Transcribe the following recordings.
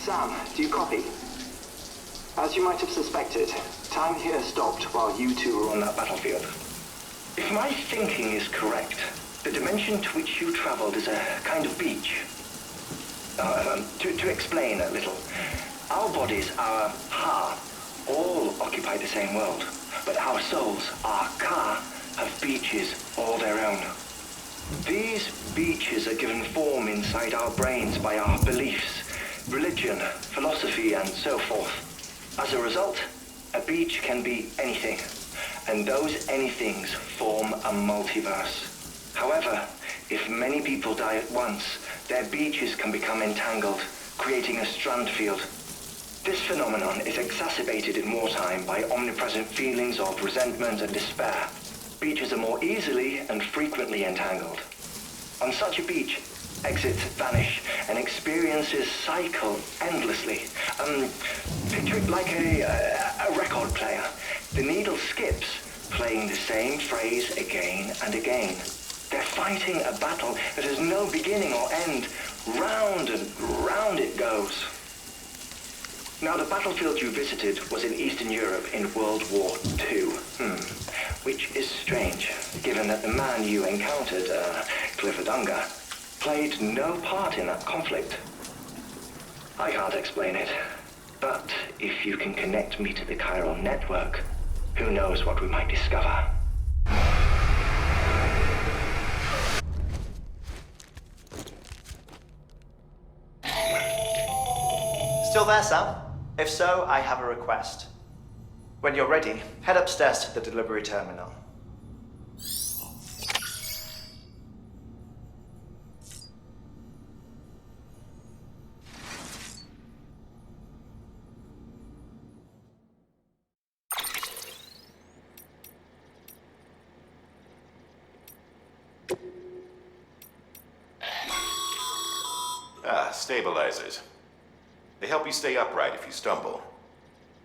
Sam, do you copy? As you might have suspected, time here stopped while you two were on that battlefield. If my thinking is correct, the dimension to which you traveled is a kind of beach. To explain a little, our bodies, our ha, all occupy the same world, but our souls, our ka, have beaches all their own. These beaches are given form inside our brains by our beliefs, religion, philosophy, and so forth. As a result, a beach can be anything, and those anythings form a multiverse. However, if many people die at once, their beaches can become entangled, creating a strand field. This phenomenon is exacerbated in wartime by omnipresent feelings of resentment and despair. Beaches are more easily and frequently entangled. On such a beach, exits vanish and experiences cycle endlessly. Picture it like a record player. The needle skips, playing the same phrase again and again. They're fighting a battle that has no beginning or end. Round and round it goes. Now, the battlefield you visited was in Eastern Europe in World War II. Which is strange, given that the man you encountered, Cliffordunga, played no part in that conflict. I can't explain it, but if you can connect me to the chiral network, who knows what we might discover. Still there, Sam? If so, I have a request. When you're ready, head upstairs to the delivery terminal. Stabilizers. They help you stay upright if you stumble.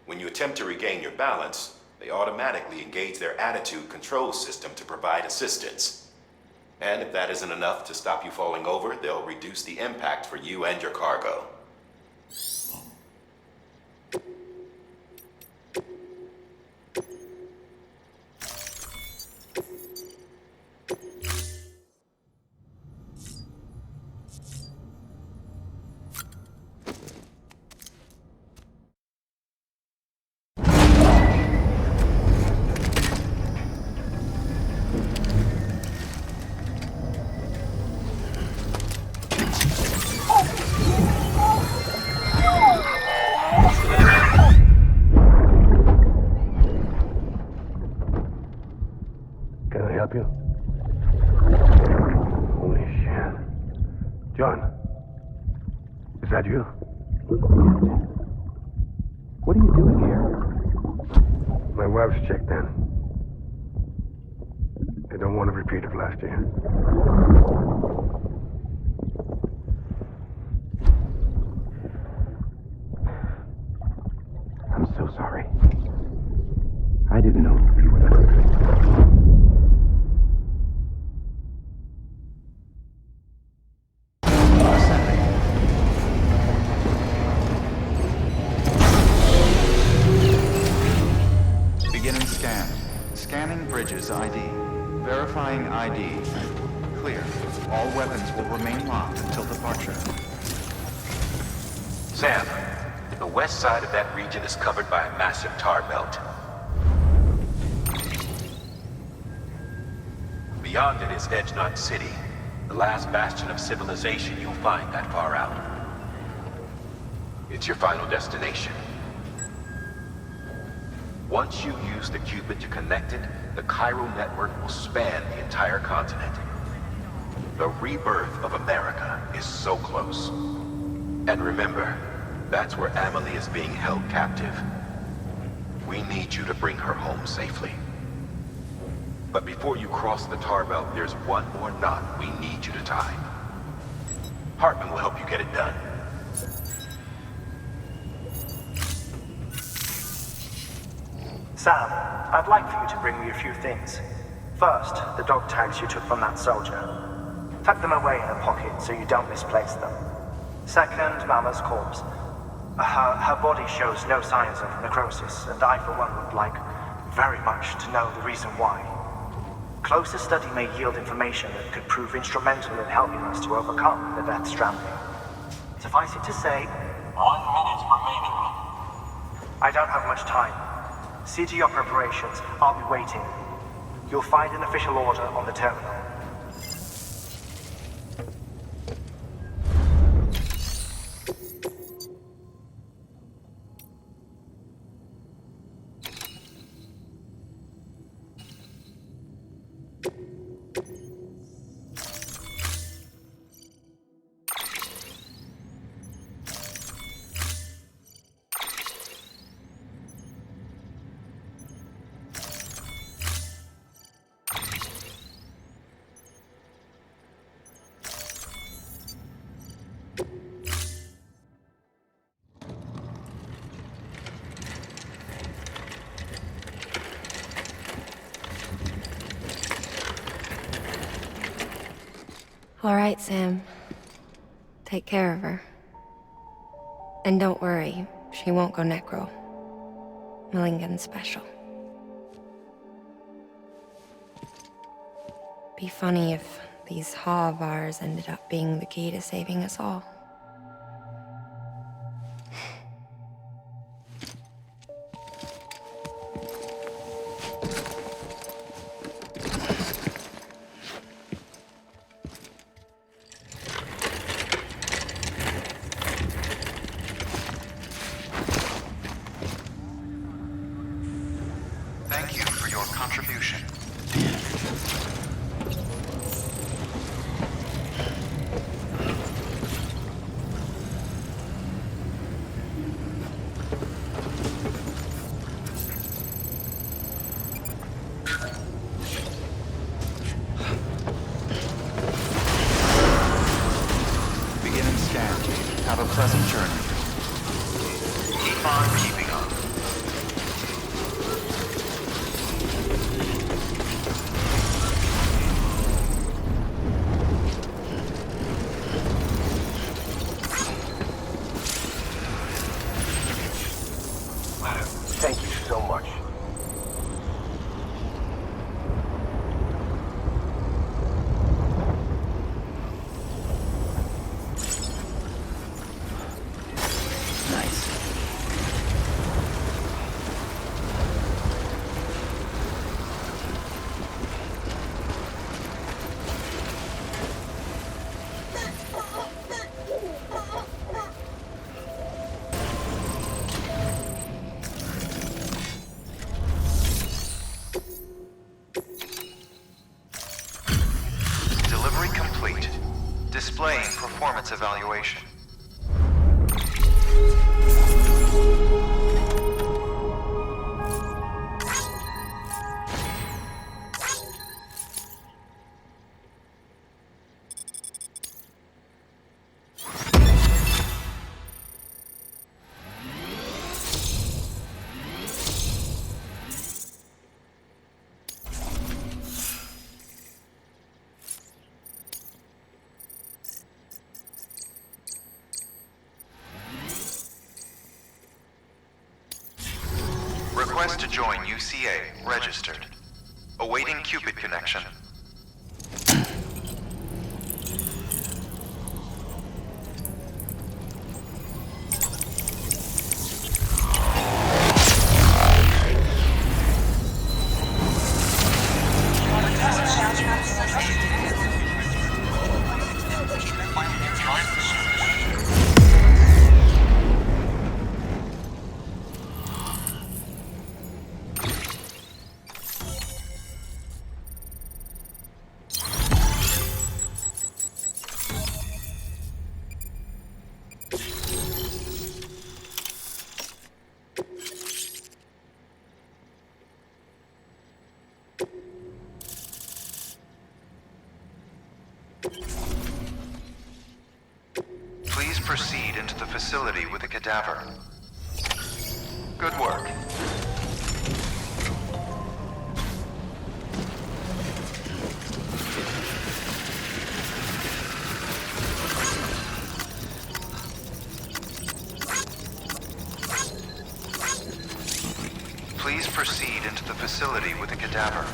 When you attempt to regain your balance, they automatically engage their attitude control system to provide assistance. And if that isn't enough to stop you falling over, they'll reduce the impact for you and your cargo. that you? What are you doing here? My wife's checked in. They don't want to repeat of last year. I'm so sorry. I didn't know you were that. Beginning scan. Scanning bridges ID. Verifying ID. Clear. All weapons will remain locked until departure. Sam, the west side of that region is covered by a massive tar belt. Beyond it is Edgenot City, the last bastion of civilization you'll find that far out. It's your final destination. Once you use the Cupid to connect it, the chiral network will span the entire continent. The rebirth of America is so close. And remember, that's where Amelie is being held captive. We need you to bring her home safely. But before you cross the tar belt, there's one more knot we need you to tie. Hartman will help you get it done. Sam, I'd like for you to bring me a few things. First, the dog tags you took from that soldier. Tuck them away in a pocket so you don't misplace them. Second, Mama's corpse. Her body shows no signs of necrosis, and I, for one, would like very much to know the reason why. Closer study may yield information that could prove instrumental in helping us to overcome the Death Stranding. Suffice it to say, 1 minute remaining. I don't have much time. See to your preparations. I'll be waiting. You'll find an official order on the terminal. All right, Sam. Take care of her. And don't worry, she won't go necro. Millingan's special. Be funny if these Ha of ours ended up being the key to saving us all. Thank you for your contribution. Beginning scan. Have a pleasant journey. Keep on keeping on. Thank you so much. Nice. Delivery complete. Displaying performance evaluation. Request to join UCA. Registered. Awaiting Cupid connection. Please proceed into the facility with the cadaver. Good work. proceed into the facility with the cadaver.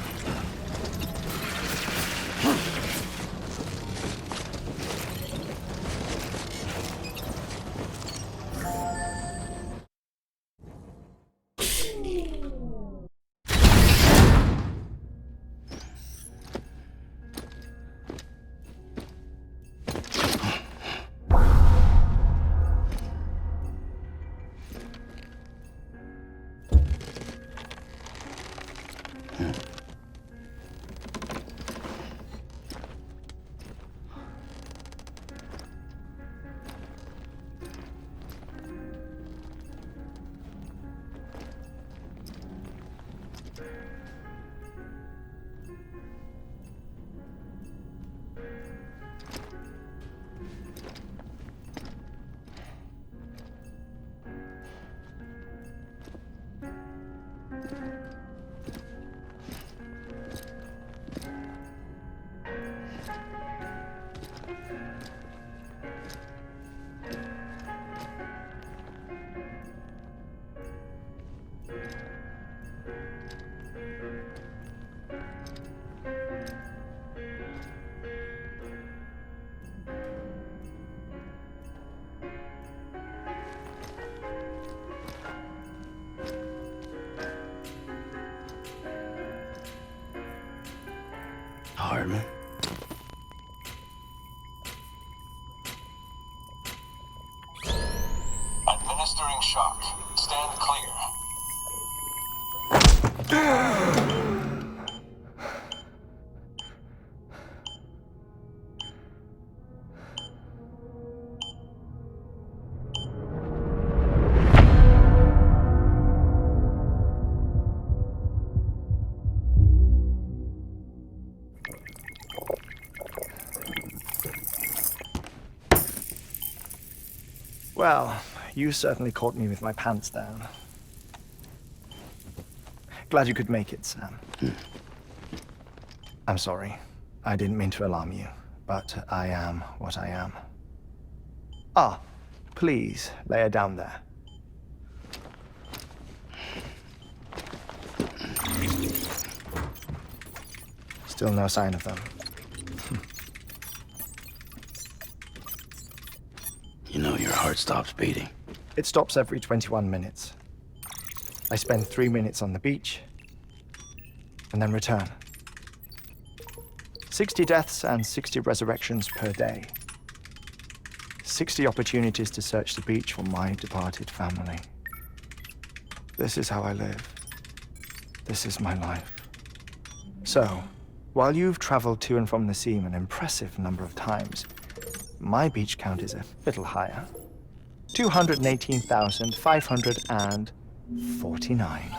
Hardman. Administering shock. Stand clear. Well, you certainly caught me with my pants down. Glad you could make it, Sam. I'm sorry. I didn't mean to alarm you, but I am what I am. Ah, please, lay her down there. Still no sign of them. You know your heart stops beating. It stops every 21 minutes. I spend 3 minutes on the beach, and then return. 60 deaths and 60 resurrections per day. 60 opportunities to search the beach for my departed family. This is how I live. This is my life. So, while you've traveled to and from the seam an impressive number of times, my beach count is a little higher. 218,549.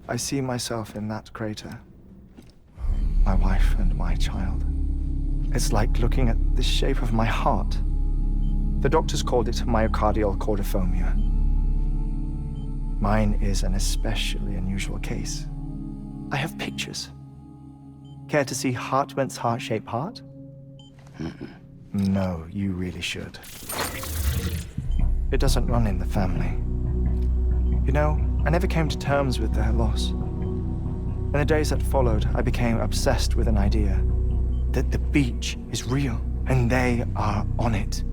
I see myself in that crater. My wife and my child. It's like looking at the shape of my heart. The doctors called it myocardial cordiformia. Mine is an especially unusual case. I have pictures. Care to see Hartman's heart-shaped heart? No, you really should. It doesn't run in the family. You know, I never came to terms with their loss. In the days that followed, I became obsessed with an idea that the beach is real and they are on it.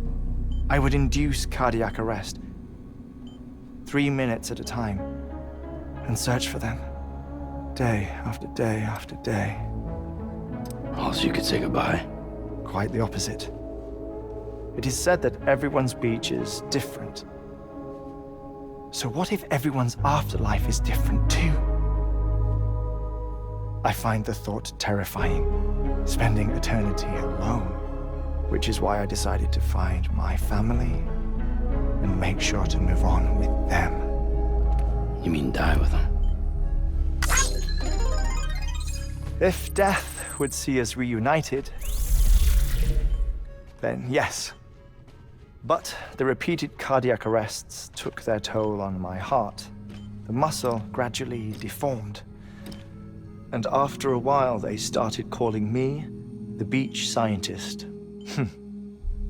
I would induce cardiac arrest, 3 minutes at a time, and search for them, day after day after day. Also, you could say goodbye. Quite the opposite. It is said that everyone's beach is different. So what if everyone's afterlife is different too? I find the thought terrifying, spending eternity alone, which is why I decided to find my family and make sure to move on with them. You mean die with them? If death would see us reunited, then yes. But the repeated cardiac arrests took their toll on my heart. The muscle gradually deformed. And after a while, they started calling me the beach scientist.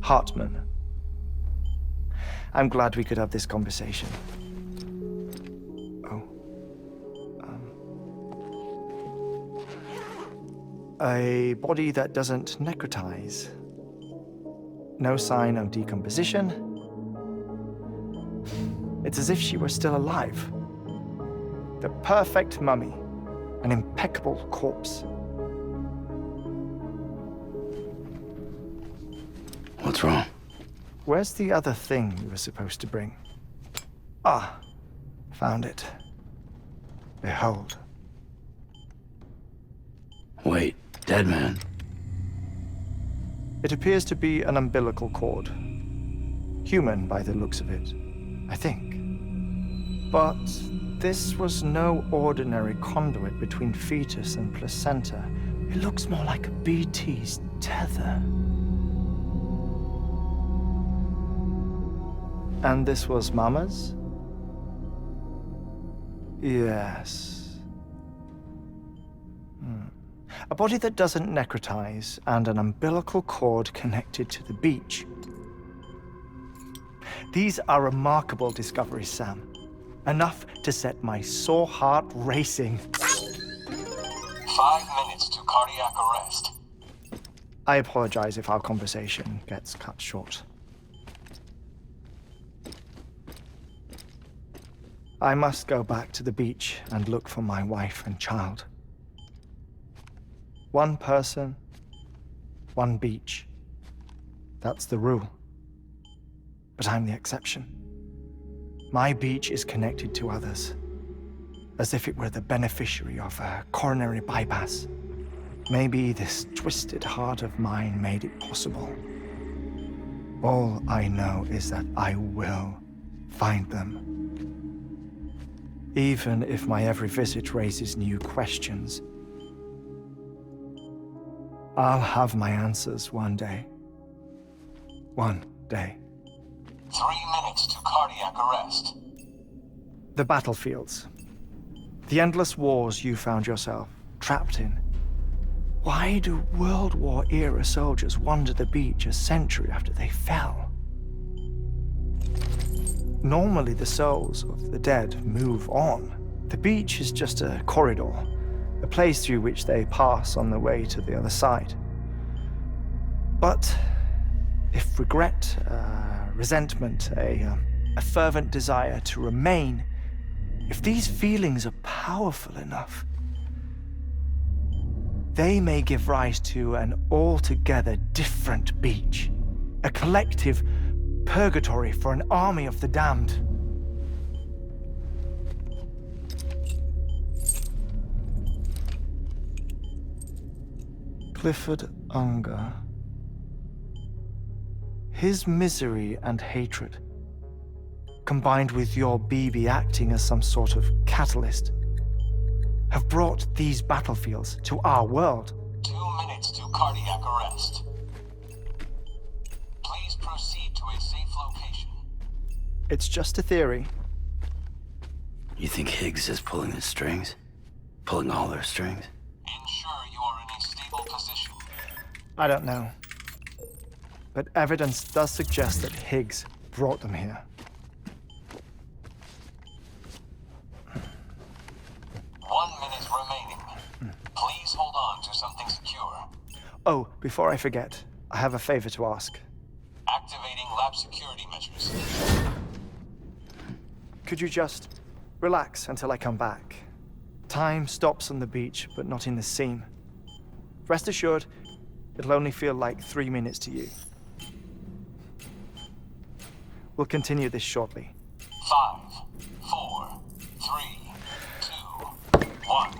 Hartman. I'm glad we could have this conversation. A body that doesn't necrotize. No sign of decomposition. It's as if she were still alive. The perfect mummy. An impeccable corpse. What's wrong? Where's the other thing you were supposed to bring? Ah, found it. Behold. Wait, dead man? It appears to be an umbilical cord. Human by the looks of it, I think. But this was no ordinary conduit between fetus and placenta. It looks more like a BT's tether. And this was Mama's? Yes. A body that doesn't necrotize and an umbilical cord connected to the beach. These are remarkable discoveries, Sam. Enough to set my sore heart racing. 5 minutes to cardiac arrest. I apologize if our conversation gets cut short. I must go back to the beach and look for my wife and child. One person, one beach. That's the rule. But I'm the exception. My beach is connected to others, as if it were the beneficiary of a coronary bypass. Maybe this twisted heart of mine made it possible. All I know is that I will find them. Even if my every visit raises new questions, I'll have my answers one day. One day. 3 minutes to cardiac arrest. The battlefields. The endless wars you found yourself trapped in. Why do World War-era soldiers wander the beach a century after they fell? Normally the souls of the dead move on. The beach is just a corridor, a place through which they pass on the way to the other side. But if regret, resentment, a fervent desire to remain, if these feelings are powerful enough, they may give rise to an altogether different beach, a collective purgatory for an army of the damned. Clifford Unger. His misery and hatred, combined with your BB acting as some sort of catalyst, have brought these battlefields to our world. 2 minutes to cardiac arrest. Please proceed to a safe location. It's just a theory. You think Higgs is pulling the strings? Pulling all their strings? Ensure you are in a stable position. I don't know. But evidence does suggest that Higgs brought them here. 1 minute remaining. Please hold on to something secure. Oh, before I forget, I have a favor to ask. Activating lab security measures. Could you just relax until I come back? Time stops on the beach, but not in the scene. Rest assured, it'll only feel like 3 minutes to you. We'll continue this shortly. 5, 4, 3, 2, 1.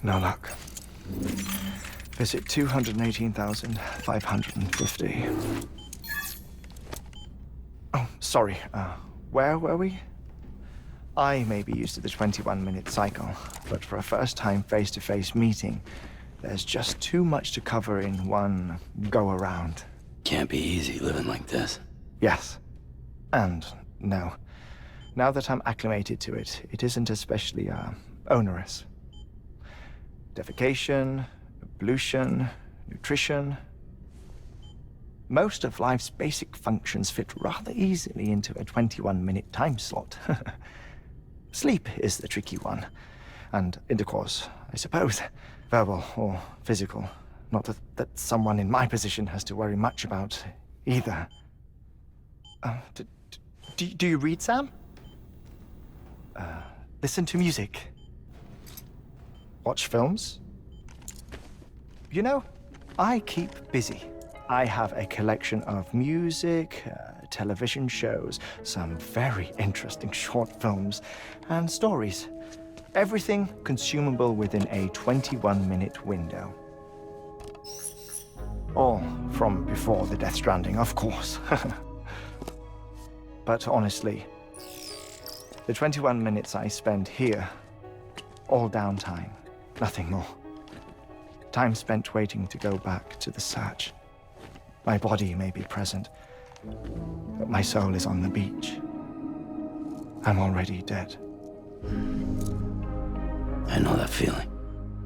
No luck. Visit 218,550. Oh, sorry. Where were we? I may be used to the 21-minute cycle, but for a first-time face-to-face meeting, there's just too much to cover in one go-around. Can't be easy living like this. Yes. And no. Now that I'm acclimated to it, it isn't especially, onerous. Defecation, ablution, nutrition. Most of life's basic functions fit rather easily into a 21-minute time slot. Sleep is the tricky one. And intercourse, I suppose. Verbal or physical. Not that someone in my position has to worry much about either. Do you read, Sam? Listen to music. Watch films. You know, I keep busy. I have a collection of music, television shows, some very interesting short films, and stories. Everything consumable within a 21-minute window. All from before the Death Stranding, of course. But honestly, the 21 minutes I spend here, all downtime, nothing more. Time spent waiting to go back to the search. My body may be present, but my soul is on the beach. I'm already dead. I know that feeling.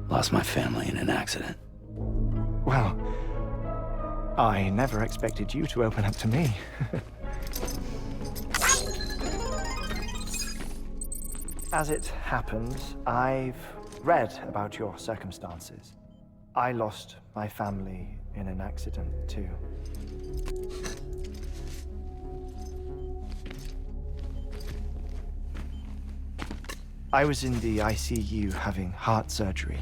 Lost my family in an accident. Well, I never expected you to open up to me. As it happens, I've read about your circumstances. I lost my family in an accident, too. I was in the ICU having heart surgery,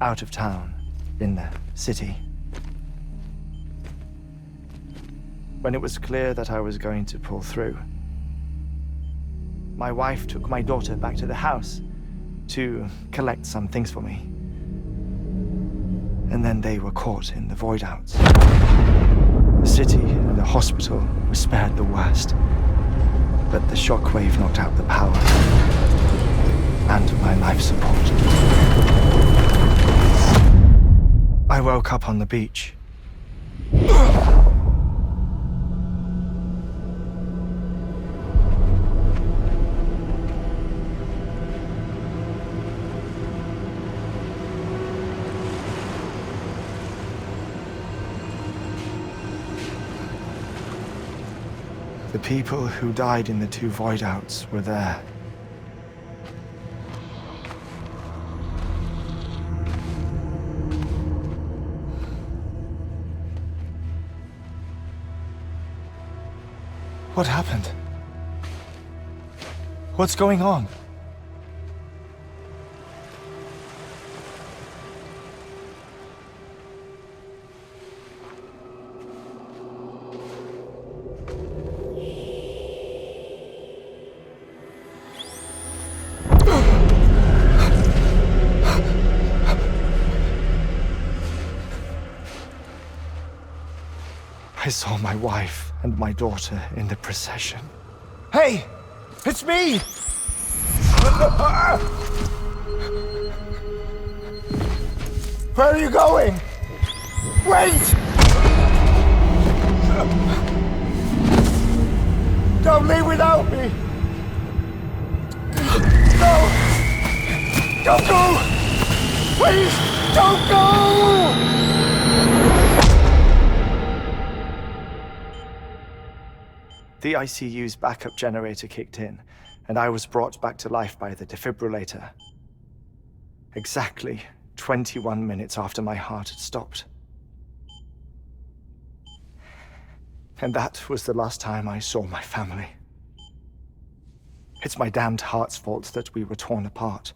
out of town, in the city. When it was clear that I was going to pull through, my wife took my daughter back to the house to collect some things for me. And then they were caught in the void outs. The city and the hospital were spared the worst, but the shockwave knocked out the power and my life support. I woke up on the beach. The people who died in the two void outs were there. What happened? What's going on? I saw my wife and my daughter in the procession. Hey! It's me! Where are you going? Wait! Don't leave without me! No! Don't go! Please, don't go! The ICU's backup generator kicked in, and I was brought back to life by the defibrillator. Exactly 21 minutes after my heart had stopped. And that was the last time I saw my family. It's my damned heart's fault that we were torn apart,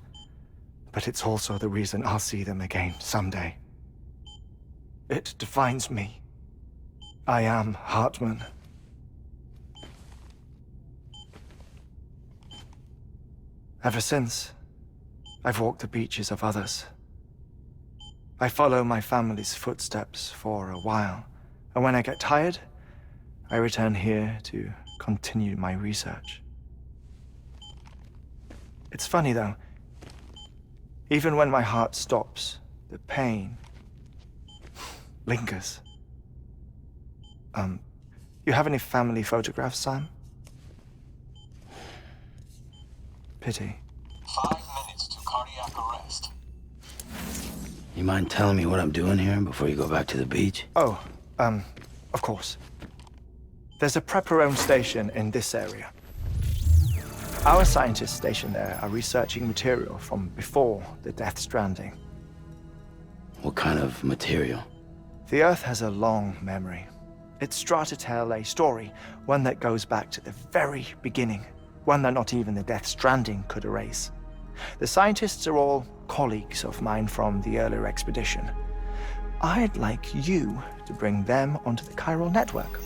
but it's also the reason I'll see them again someday. It defines me. I am Hartman. Ever since, I've walked the beaches of others, I follow my family's footsteps for a while, and when I get tired, I return here to continue my research. It's funny though, even when my heart stops, the pain lingers. You have any family photographs, Sam? Pity. 5 minutes to cardiac arrest. You mind telling me what I'm doing here before you go back to the beach? Oh, of course. There's a Prepperone station in this area. Our scientists stationed there are researching material from before the Death Stranding. What kind of material? The Earth has a long memory. It's trying to tell a story, one that goes back to the very beginning, one that not even the Death Stranding could erase. The scientists are all colleagues of mine from the earlier expedition. I'd like you to bring them onto the chiral network.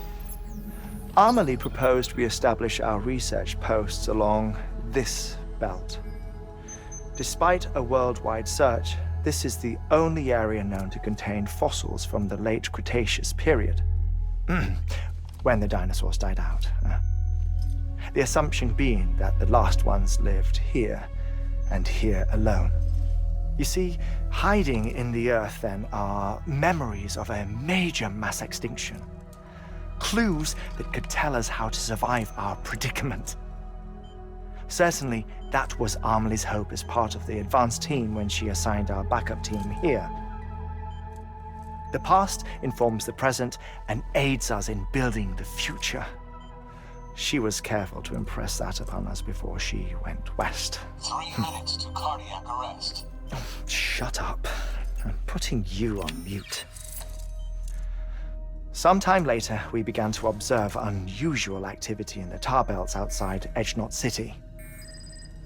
Amelie proposed we establish our research posts along this belt. Despite a worldwide search, this is the only area known to contain fossils from the late Cretaceous period, when the dinosaurs died out. The assumption being that the last ones lived here, and here alone. You see, hiding in the Earth then are memories of a major mass extinction. Clues that could tell us how to survive our predicament. Certainly, that was Amelie's hope as part of the advanced team when she assigned our backup team here. The past informs the present and aids us in building the future. She was careful to impress that upon us before she went west. 3 minutes to cardiac arrest. Shut up. I'm putting you on mute. Sometime later, we began to observe unusual activity in the tar belts outside Edgenot City.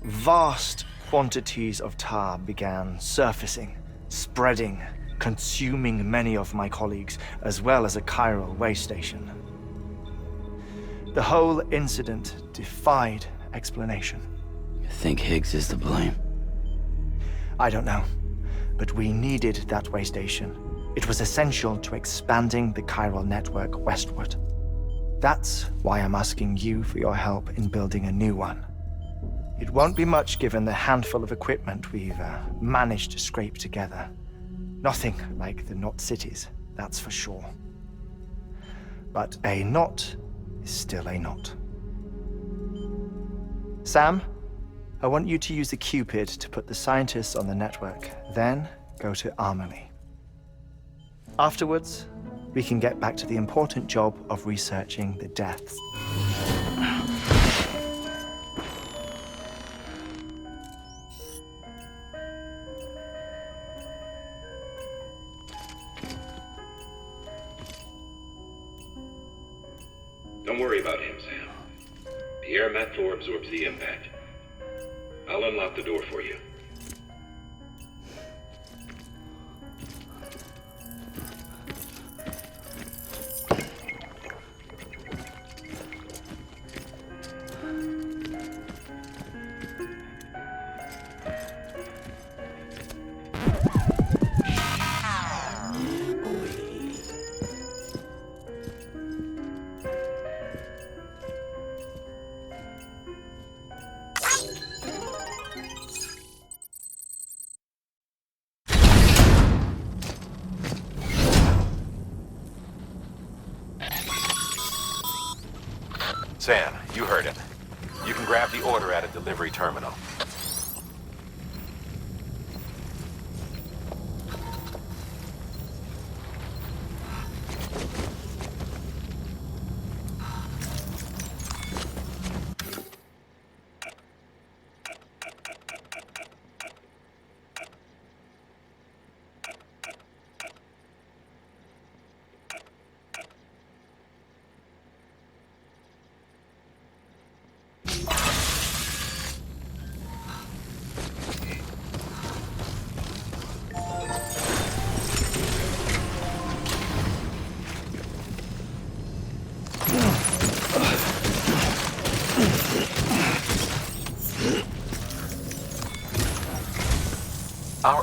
Vast quantities of tar began surfacing, spreading, consuming many of my colleagues, as well as a chiral way station. The whole incident defied explanation. You think Higgs is to blame? I don't know, but we needed that way station. It was essential to expanding the chiral network westward. That's why I'm asking you for your help in building a new one. It won't be much given the handful of equipment we've managed to scrape together. Nothing like the knot cities, that's for sure. But a knot is still a knot. Sam, I want you to use the Cupid to put the scientists on the network, then go to Amelie. Afterwards, we can get back to the important job of researching the deaths. Don't worry about him, Sam. The air mat floor absorbs the impact. I'll unlock the door for you. Sam, you heard him. You can grab the order at a delivery terminal.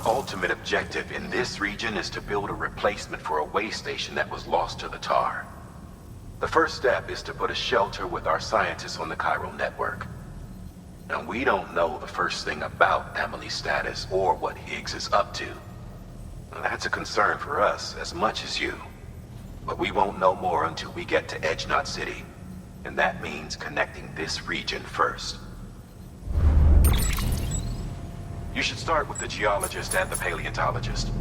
ultimate objective in this region is to build a replacement for a way station that was lost to the tar. The first step is to put a shelter with our scientists on the Cairo network. Now, we don't know the first thing about Emily's status or what Higgs is up to. Now, that's a concern for us as much as you. But we won't know more until we get to Edge Knot City. And that means connecting this region first. You should start with the geologist and the paleontologist.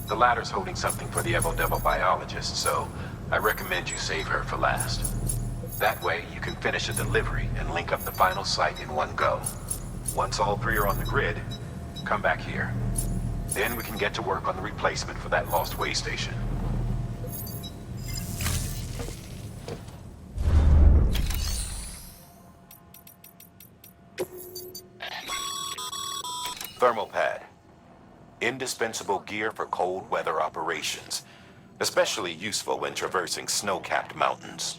The latter's holding something for the Evo-Devo biologist, so I recommend you save her for last. That way, you can finish a delivery and link up the final site in one go. Once all three are on the grid, come back here. Then we can get to work on the replacement for that lost way station. Thermal pad. Indispensable gear for cold weather operations. Especially useful when traversing snow-capped mountains.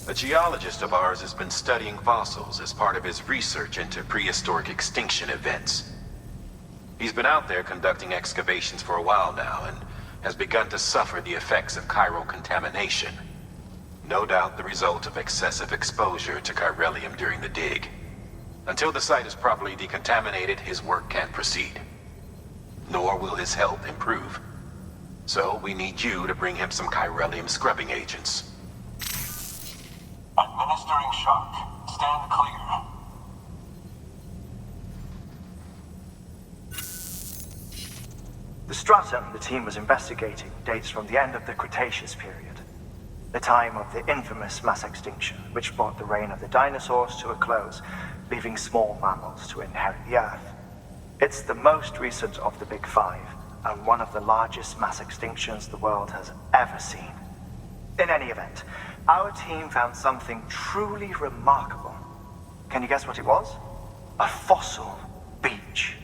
A geologist of ours has been studying fossils as part of his research into prehistoric extinction events. He's been out there conducting excavations for a while now and has begun to suffer the effects of chiral contamination. No doubt the result of excessive exposure to chiralium during the dig. Until the site is properly decontaminated, his work can't proceed. Nor will his health improve. So we need you to bring him some chiralium scrubbing agents. Administering shock. Stand clear. The stratum the team was investigating dates from the end of the Cretaceous period, the time of the infamous mass extinction, which brought the reign of the dinosaurs to a close, leaving small mammals to inherit the Earth. It's the most recent of the Big Five, and one of the largest mass extinctions the world has ever seen. In any event, our team found something truly remarkable. Can you guess what it was? A fossil beach.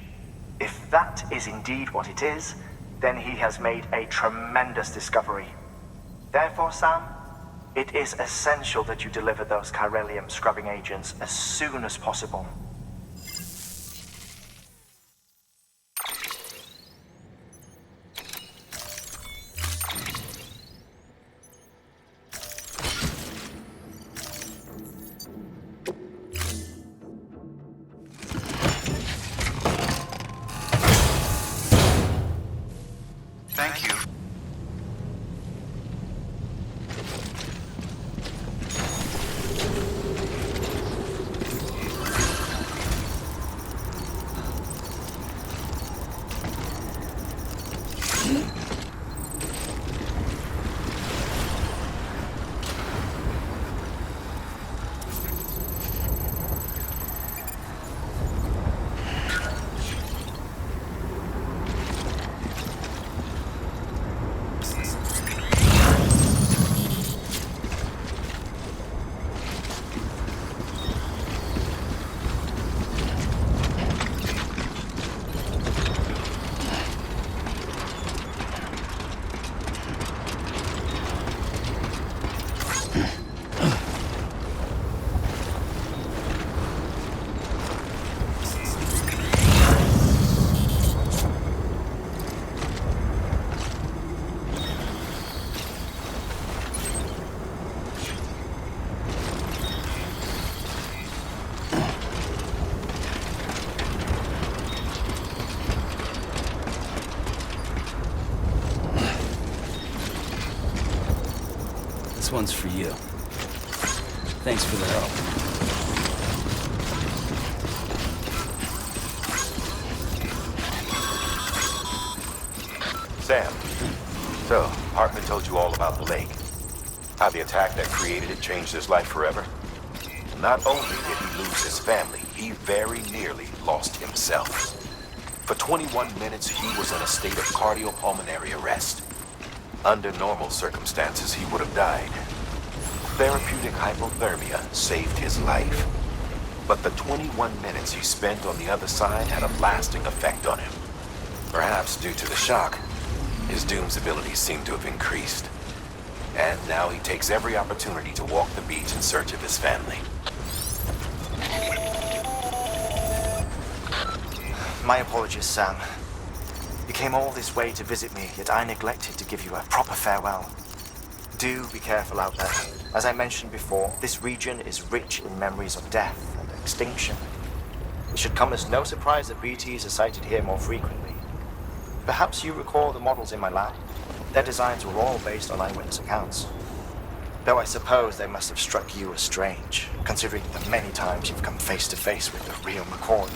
If that is indeed what it is, then he has made a tremendous discovery. Therefore, Sam, it is essential that you deliver those chiralium scrubbing agents as soon as possible. Thank you. This one's for you. Thanks for the help. Sam, so Hartman told you all about the lake. How the attack that created it changed his life forever? Not only did he lose his family, he very nearly lost himself. For 21 minutes, he was in a state of cardiopulmonary arrest. Under normal circumstances, he would have died. Therapeutic hypothermia saved his life. But the 21 minutes he spent on the other side had a lasting effect on him. Perhaps due to the shock, his Doom's abilities seem to have increased. And now he takes every opportunity to walk the beach in search of his family. My apologies, Sam. You came all this way to visit me, yet I neglected to give you a proper farewell. Do be careful out there. As I mentioned before, this region is rich in memories of death and extinction. It should come as no surprise that BTs are sighted here more frequently. Perhaps you recall the models in my lab? Their designs were all based on eyewitness accounts. Though I suppose they must have struck you as strange, considering the many times you've come face to face with the real McCoy.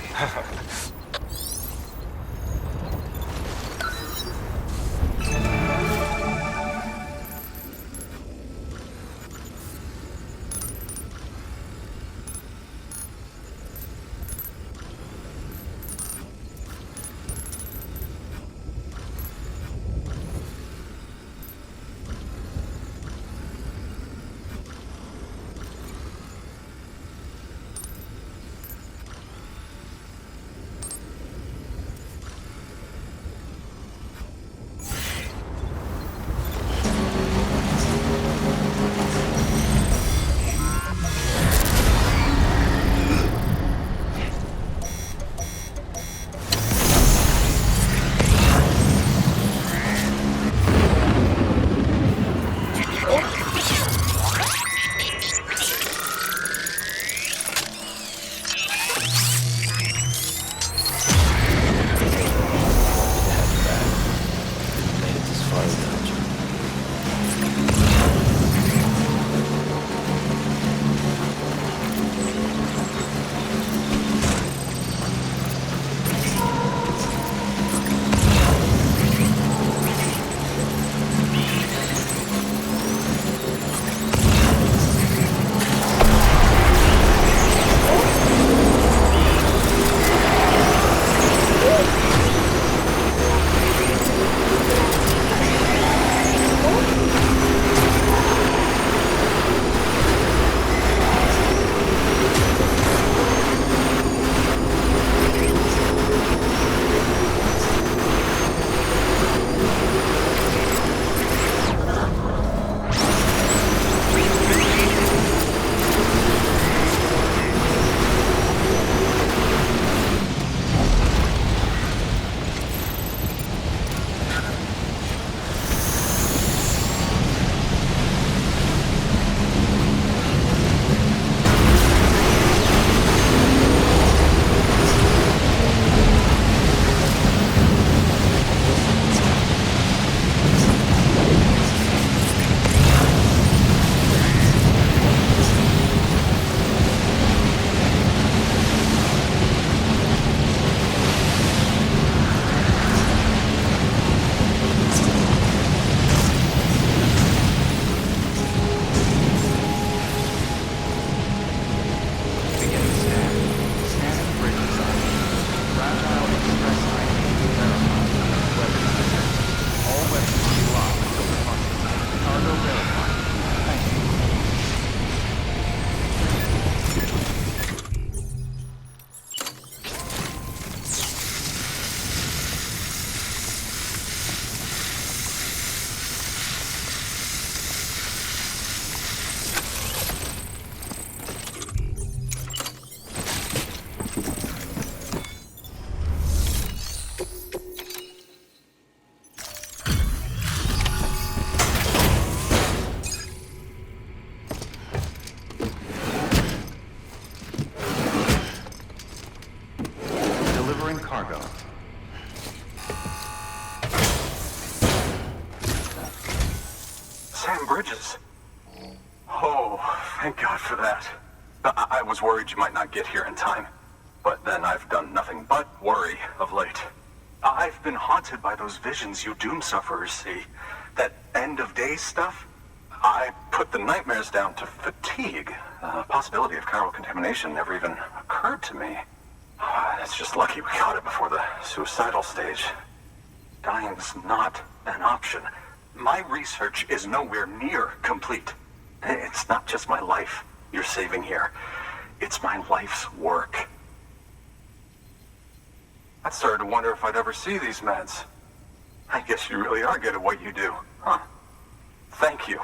cargo. Sam Bridges. Oh, thank God for that. I was worried you might not get here in time. But then I've done nothing but worry of late. I've been haunted by those visions you Doom sufferers see. That end of days stuff. I put the nightmares down to fatigue. The possibility of chiral contamination never even occurred to me. It's just lucky we caught it before the suicidal stage. Dying's not an option. My research is nowhere near complete. It's not just my life you're saving here. It's my life's work. I started to wonder if I'd ever see these meds. I guess you really are good at what you do, huh? Thank you.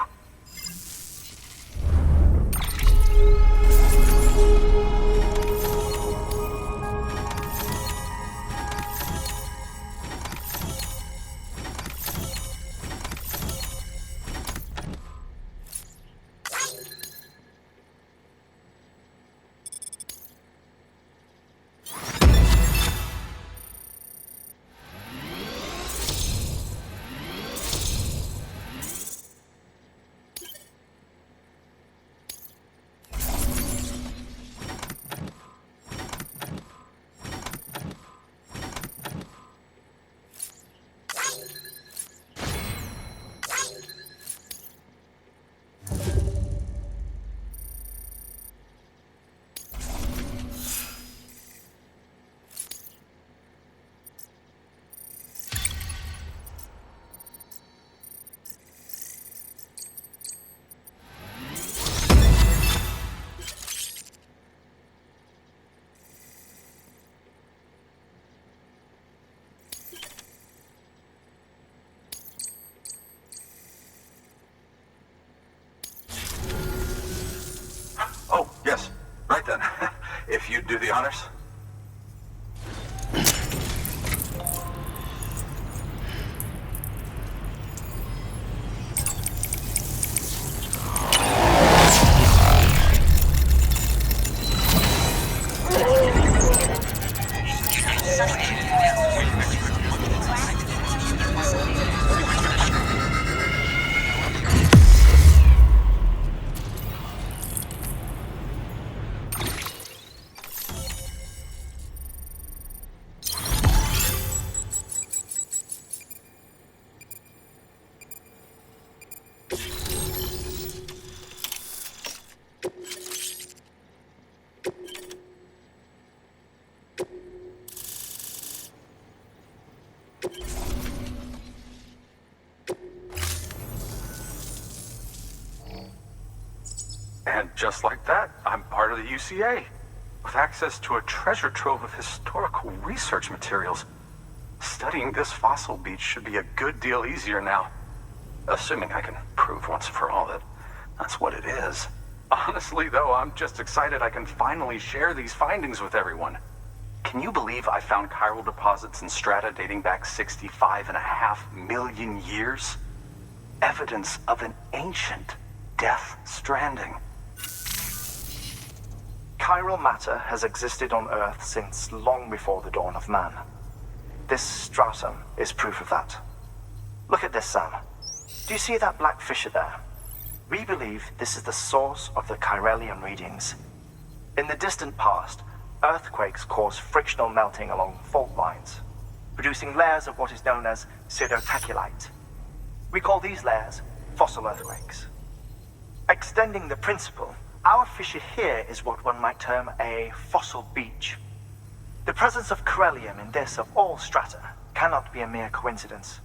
Oh, yes. Right then. If you'd do the honors. And just like that, I'm part of the UCA, with access to a treasure trove of historical research materials. Studying this fossil beach should be a good deal easier now. Assuming I can prove once and for all that that's what it is. Honestly, though, I'm just excited I can finally share these findings with everyone. Can you believe I found chiral deposits in strata dating back 65.5 million years? Evidence of an ancient death stranding. Chiral matter has existed on Earth since long before the dawn of man. This stratum is proof of that. Look at this, Sam. Do you see that black fissure there? We believe this is the source of the Chiralian readings. In the distant past, earthquakes caused frictional melting along fault lines, producing layers of what is known as pseudotachylite. We call these layers fossil earthquakes. Extending the principle, our fissure here is what one might term a fossil beach. The presence of chiralium in this of all strata cannot be a mere coincidence.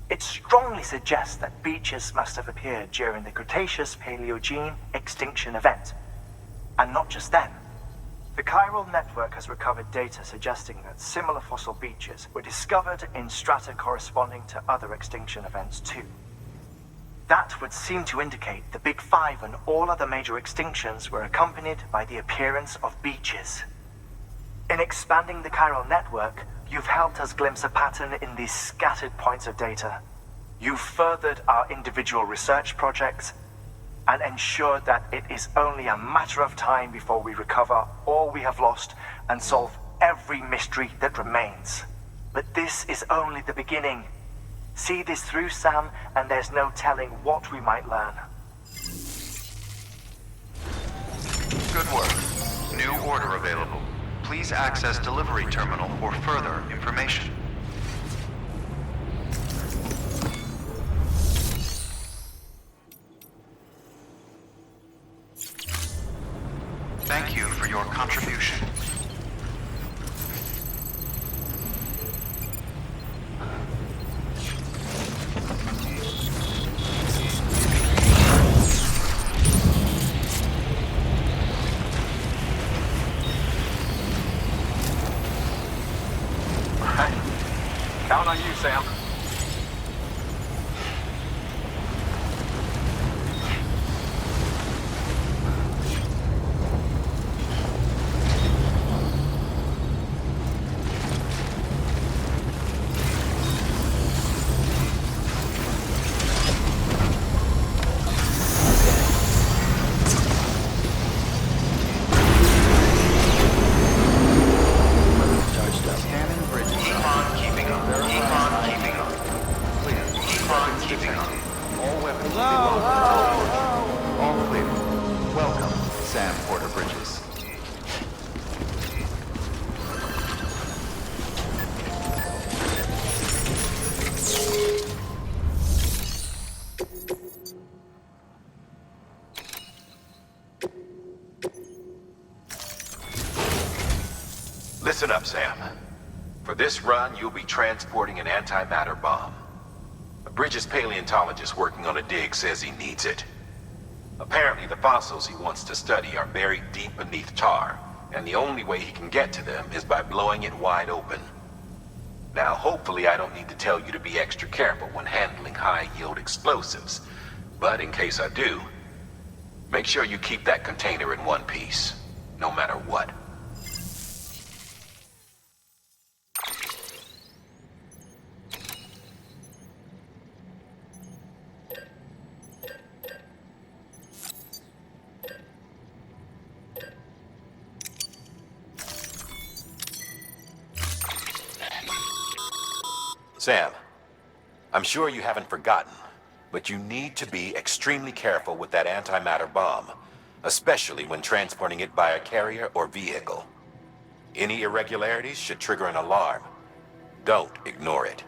It strongly suggests that beaches must have appeared during the Cretaceous-Paleogene extinction event. And not just then. The chiral network has recovered data suggesting that similar fossil beaches were discovered in strata corresponding to other extinction events too. That would seem to indicate the Big Five and all other major extinctions were accompanied by the appearance of beaches. In expanding the chiral network, you've helped us glimpse a pattern in these scattered points of data. You've furthered our individual research projects and ensured that it is only a matter of time before we recover all we have lost and solve every mystery that remains. But this is only the beginning. See this through, Sam, and there's no telling what we might learn. Good work. New order available. Please access delivery terminal for further information. weapons detected. All weapons will be locked. All clear. Welcome, Sam Porter Bridges. Listen up, Sam. For this run, you'll be transporting an antimatter bomb. A Bridges paleontologist working on a dig says he needs it. Apparently, the fossils he wants to study are buried deep beneath tar, and the only way he can get to them is by blowing it wide open. Now, hopefully I don't need to tell you to be extra careful when handling high-yield explosives, but in case I do, make sure you keep that container in one piece, no matter what. Sam, I'm sure you haven't forgotten, but you need to be extremely careful with that antimatter bomb, especially when transporting it by a carrier or vehicle. Any irregularities should trigger an alarm. Don't ignore it.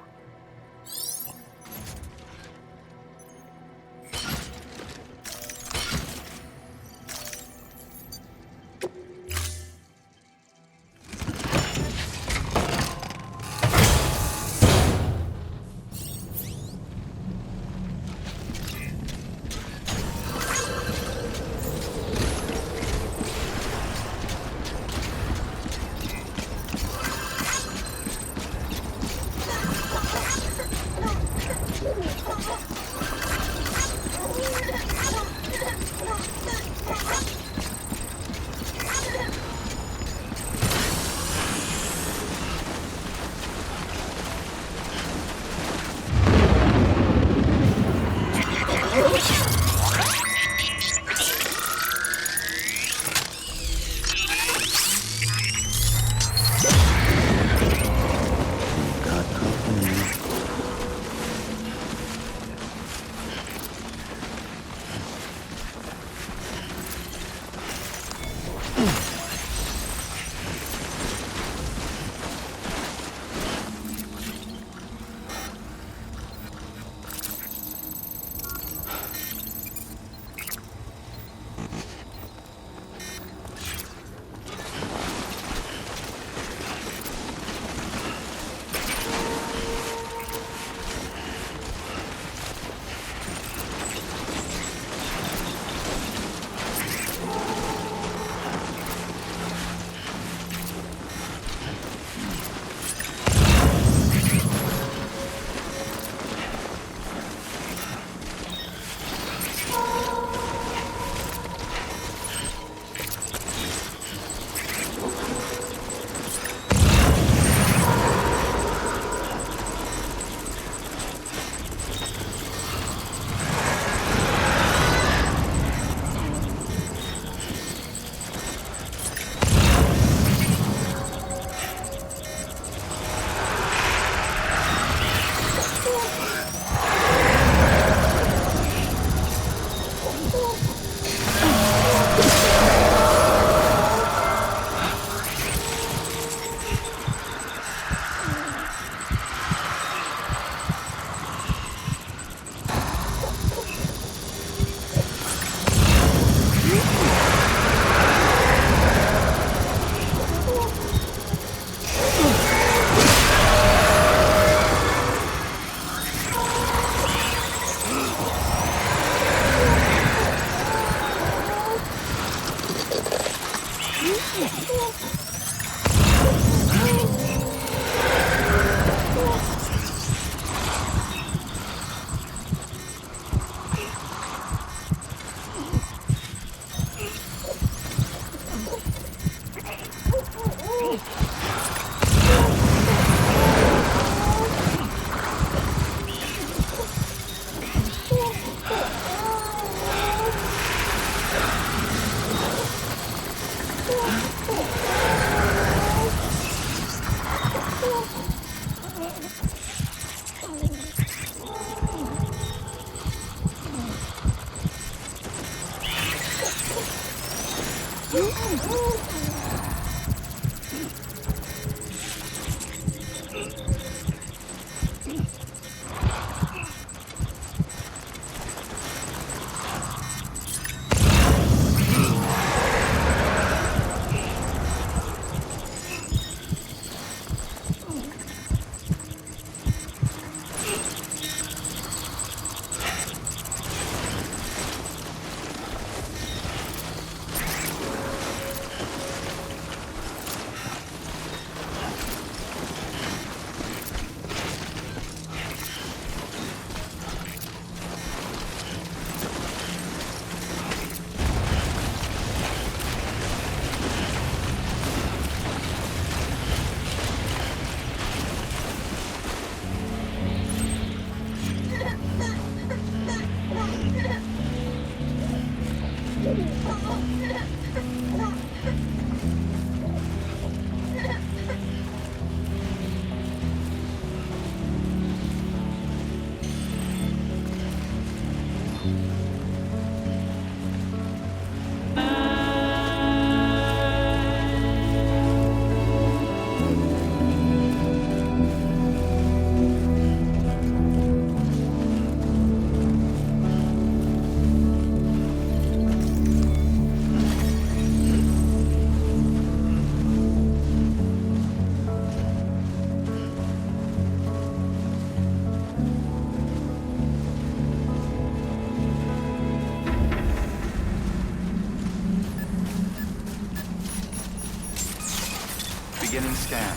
Beginning scan.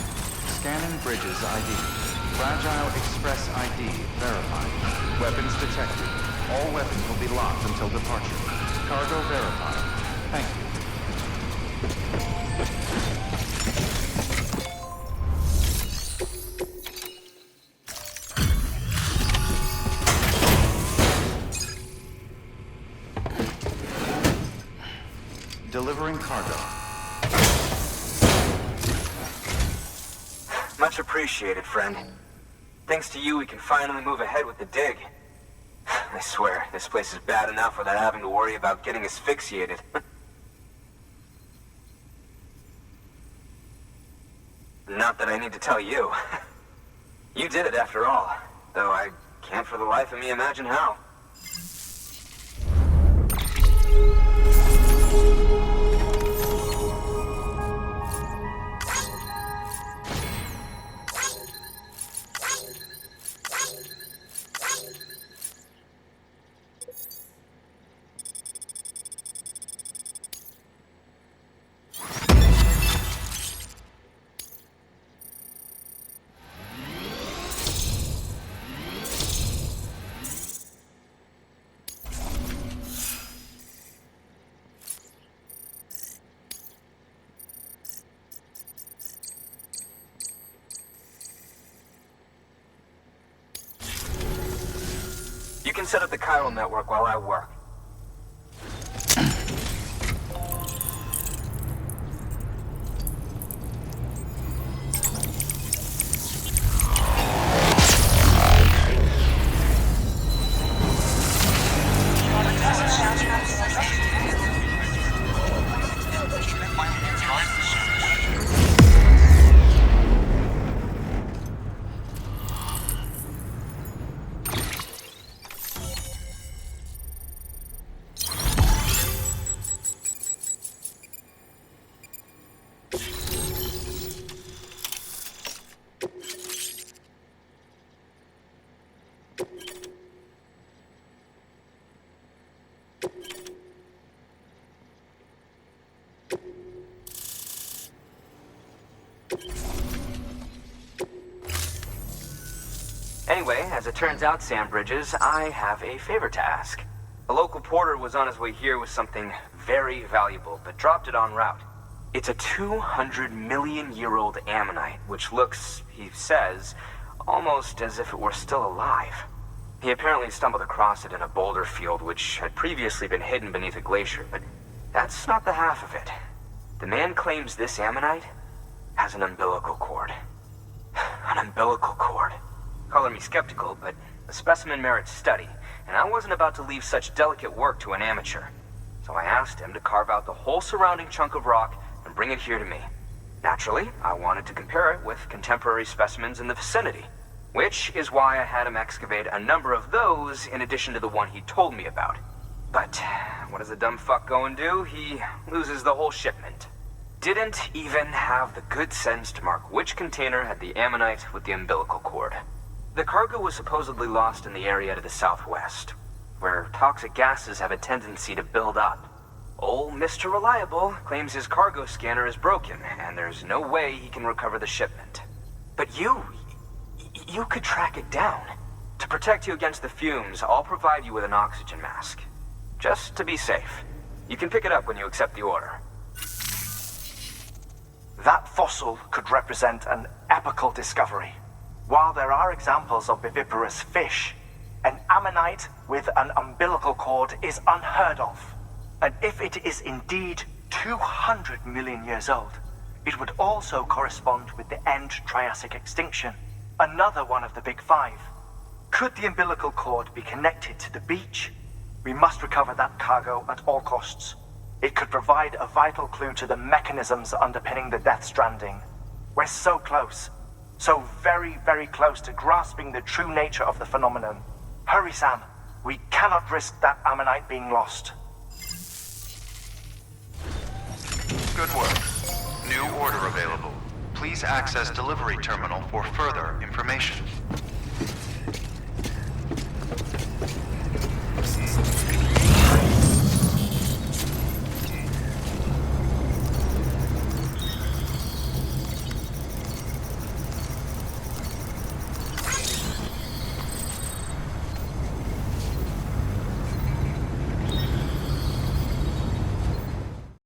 Scanning bridges ID. Fragile Express ID verified. Weapons detected. All weapons will be locked until departure. Cargo verified. Thank you. Delivering cargo. Much appreciated, friend. Thanks to you, we can finally move ahead with the dig. I swear, this place is bad enough without having to worry about getting asphyxiated. Not that I need to tell you. You did it after all, though I can't for the life of me imagine how. You can set up the chiral network while I work. Anyway, as it turns out, Sam Bridges, I have a favor to ask. A local porter was on his way here with something very valuable, but dropped it en route. It's a 200-million-year-old ammonite, which looks, he says, almost as if it were still alive. He apparently stumbled across it in a boulder field which had previously been hidden beneath a glacier, but that's not the half of it. The man claims this ammonite has an umbilical cord. An umbilical cord. Color me skeptical, but the specimen merits study, and I wasn't about to leave such delicate work to an amateur. So I asked him to carve out the whole surrounding chunk of rock and bring it here to me. Naturally, I wanted to compare it with contemporary specimens in the vicinity, which is why I had him excavate a number of those in addition to the one he told me about. But what does the dumb fuck go and do? He loses the whole shipment. Didn't even have the good sense to mark which container had the ammonite with the umbilical cord. The cargo was supposedly lost in the area to the southwest, where toxic gases have a tendency to build up. Old Mr. Reliable claims his cargo scanner is broken, and there's no way he can recover the shipment. But you could track it down. To protect you against the fumes, I'll provide you with an oxygen mask. Just to be safe. You can pick it up when you accept the order. That fossil could represent an epochal discovery. While there are examples of viviparous fish, an ammonite with an umbilical cord is unheard of. And if it is indeed 200 million years old, it would also correspond with the end Triassic extinction, another one of the big five. Could the umbilical cord be connected to the beach? We must recover that cargo at all costs. It could provide a vital clue to the mechanisms underpinning the Death Stranding. We're so close. So very, very close to grasping the true nature of the phenomenon. Hurry, Sam. We cannot risk that ammonite being lost. Good work. New order available. Please access delivery terminal for further information.